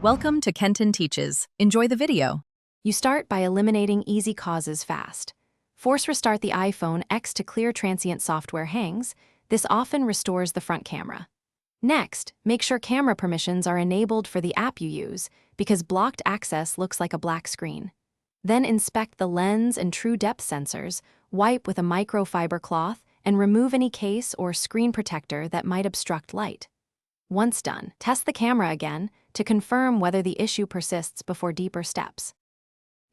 Welcome to Kenton Teaches. Enjoy the video. You start by eliminating easy causes fast. Force restart the iPhone X to clear transient software hangs. This often restores the front camera. Next, make sure camera permissions are enabled for the app you use, because blocked access looks like a black screen. Then inspect the lens and true depth sensors, wipe with a microfiber cloth, and remove any case or screen protector that might obstruct light. Once done, test the camera again to confirm whether the issue persists before deeper steps.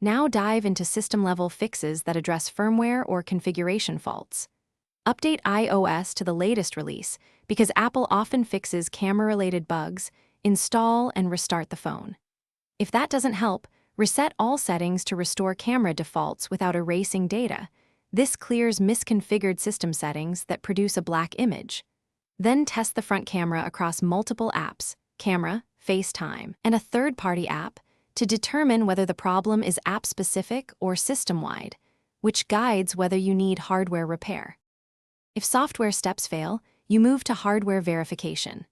Now dive into system-level fixes that address firmware or configuration faults. Update iOS to the latest release because Apple often fixes camera-related bugs. Install and restart the phone. If that doesn't help, reset all settings to restore camera defaults without erasing data. This clears misconfigured system settings that produce a black image. Then test the front camera across multiple apps, Camera, FaceTime, and a third-party app to determine whether the problem is app-specific or system-wide, which guides whether you need hardware repair. If software steps fail, you move to hardware verification.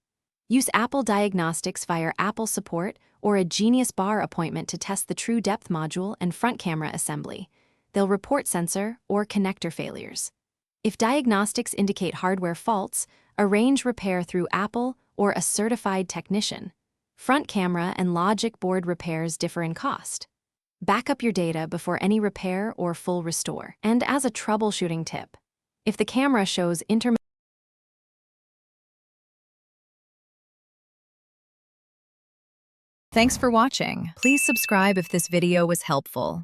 Use Apple Diagnostics via Apple Support or a Genius Bar appointment to test the True Depth module and front camera assembly. They'll report sensor or connector failures. If diagnostics indicate hardware faults, arrange repair through Apple or a certified technician. Front camera and logic board repairs differ in cost. Back up your data before any repair or full restore. And as a troubleshooting tip, if the camera shows Thanks for watching. Please subscribe if this video was helpful.